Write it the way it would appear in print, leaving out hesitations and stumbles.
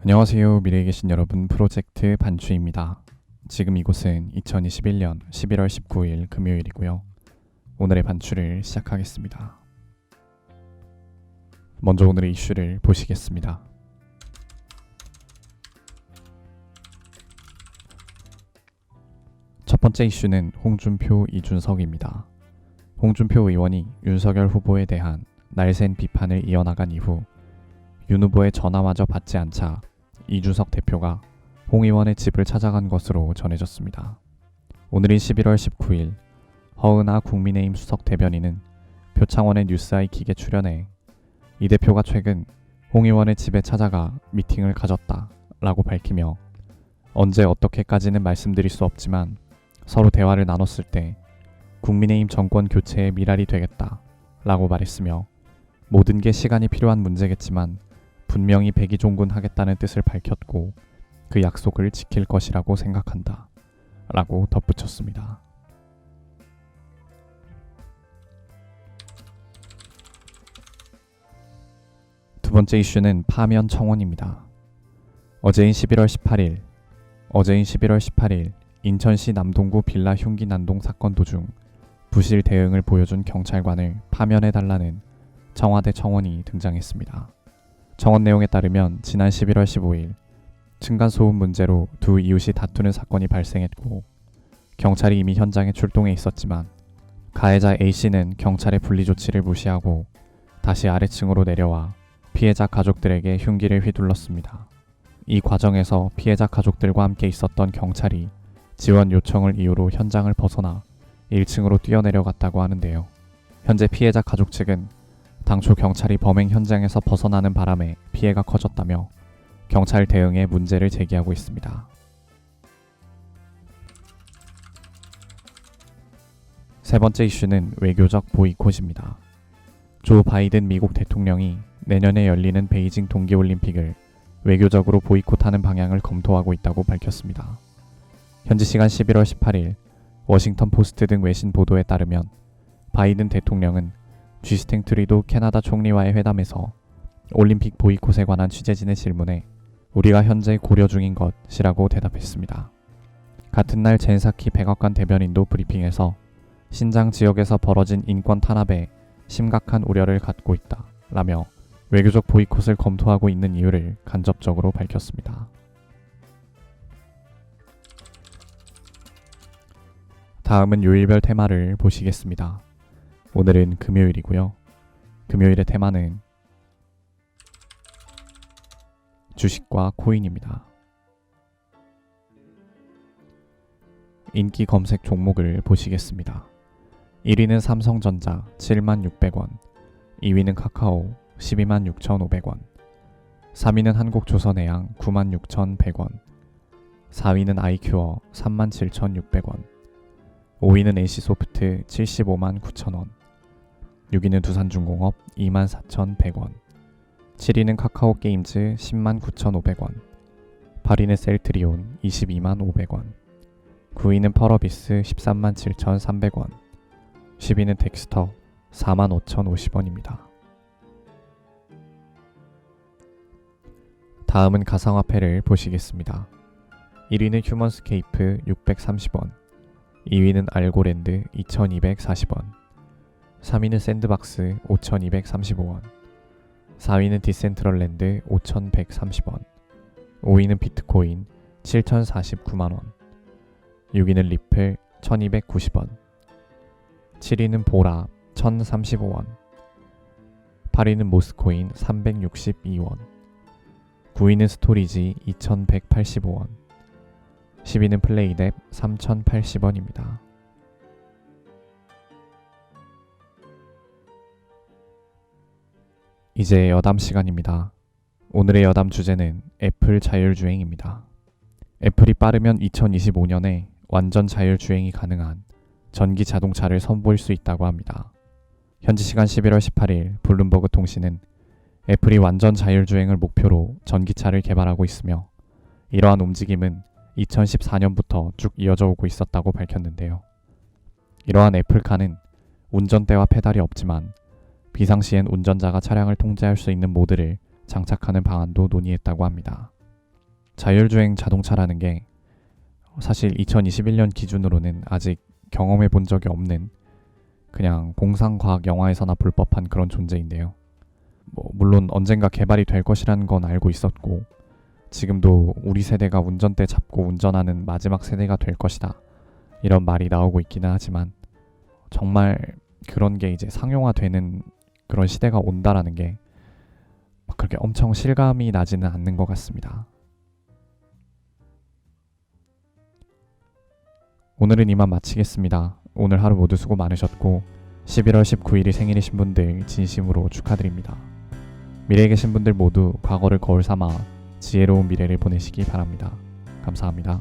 안녕하세요. 미래에 계신 여러분, 프로젝트 반추입니다. 지금 이곳은 2021년 11월 19일 금요일이고요. 오늘의 반추를 시작하겠습니다. 먼저 오늘의 이슈를 보시겠습니다. 첫 번째 이슈는 홍준표, 이준석입니다. 홍준표 의원이 윤석열 후보에 대한 날쌘 비판을 이어나간 이후 윤 후보의 전화마저 받지 않자 이준석 대표가 홍 의원의 집을 찾아간 것으로 전해졌습니다. 오늘인 11월 19일 허은하 국민의힘 수석 대변인은 표창원의 뉴스아이 킥에 출연해 이 대표가 최근 홍 의원의 집에 찾아가 미팅을 가졌다 라고 밝히며 언제 어떻게까지는 말씀드릴 수 없지만 서로 대화를 나눴을 때 국민의힘 정권 교체의 미랄이 되겠다 라고 말했으며 모든 게 시간이 필요한 문제겠지만 분명히 백의종군하겠다는 뜻을 밝혔고 그 약속을 지킬 것이라고 생각한다 라고 덧붙였습니다. 두 번째 이슈는 파면 청원입니다. 어제인 11월 18일 인천시 남동구 빌라 흉기 난동 사건 도중 부실 대응을 보여준 경찰관을 파면해달라는 청와대 청원이 등장했습니다. 청원 내용에 따르면 지난 11월 15일 층간소음 문제로 두 이웃이 다투는 사건이 발생했고 경찰이 이미 현장에 출동해 있었지만 가해자 A씨는 경찰의 분리 조치를 무시하고 다시 아래층으로 내려와 피해자 가족들에게 흉기를 휘둘렀습니다. 이 과정에서 피해자 가족들과 함께 있었던 경찰이 지원 요청을 이유로 현장을 벗어나 1층으로 뛰어내려갔다고 하는데요. 현재 피해자 가족 측은 당초 경찰이 범행 현장에서 벗어나는 바람에 피해가 커졌다며 경찰 대응에 문제를 제기하고 있습니다. 세 번째 이슈는 외교적 보이콧입니다. 조 바이든 미국 대통령이 내년에 열리는 베이징 동계올림픽을 외교적으로 보이콧하는 방향을 검토하고 있다고 밝혔습니다. 현지 시간 11월 18일 워싱턴 포스트 등 외신 보도에 따르면 바이든 대통령은 주스틴 트루도 캐나다 총리와의 회담에서 올림픽 보이콧에 관한 취재진의 질문에 우리가 현재 고려 중인 것이라고 대답했습니다. 같은 날 젠 사키 백악관 대변인도 브리핑에서 신장 지역에서 벌어진 인권 탄압에 심각한 우려를 갖고 있다 라며 외교적 보이콧을 검토하고 있는 이유를 간접적으로 밝혔습니다. 다음은 요일별 테마를 보시겠습니다. 오늘은 금요일이고요. 금요일의 테마는 주식과 코인입니다. 인기 검색 종목을 보시겠습니다. 1위는 삼성전자 76,600원, 2위는 카카오 126,500원, 3위는 한국조선해양 96,100원, 4위는 아이큐어 37,600원, 5위는 NC소프트 759,000원, 6위는 두산중공업 24,100원, 7위는 카카오게임즈 109,500원, 8위는 셀트리온 225,500원, 9위는 펄어비스 137,300원, 10위는 덱스터 45,050원입니다. 다음은 가상화폐를 보시겠습니다. 1위는 휴먼스케이프 630원, 2위는 알고랜드 2240원, 3위는 샌드박스 5235원, 4위는 디센트럴랜드 5130원, 5위는 비트코인 7049만원, 6위는 리플 1290원, 7위는 보라 1035원, 8위는 모스코인 362원, 9위는 스토리지 2185원, 10위는 플레이뎁 3080원입니다. 이제 여담 시간입니다. 오늘의 여담 주제는 애플 자율주행입니다. 애플이 빠르면 2025년에 완전 자율주행이 가능한 전기 자동차를 선보일 수 있다고 합니다. 현지 시간 11월 18일 블룸버그 통신은 애플이 완전 자율주행을 목표로 전기차를 개발하고 있으며 이러한 움직임은 2014년부터 쭉 이어져 오고 있었다고 밝혔는데요. 이러한 애플카는 운전대와 페달이 없지만 비상시엔 운전자가 차량을 통제할 수 있는 모드를 장착하는 방안도 논의했다고 합니다. 자율주행 자동차라는 게 사실 2021년 기준으로는 아직 경험해 본 적이 없는 그냥 공상과학 영화에서나 볼 법한 그런 존재인데요. 물론 언젠가 개발이 될 것이라는 건 알고 있었고 지금도 우리 세대가 운전대 잡고 운전하는 마지막 세대가 될 것이다 이런 말이 나오고 있기는 하지만 정말 그런 게 이제 상용화되는 그런 시대가 온다라는 게 막 그렇게 엄청 실감이 나지는 않는 것 같습니다. 오늘은 이만 마치겠습니다. 오늘 하루 모두 수고 많으셨고 11월 19일이 생일이신 분들 진심으로 축하드립니다. 미래에 계신 분들 모두 과거를 거울 삼아 지혜로운 미래를 보내시기 바랍니다. 감사합니다.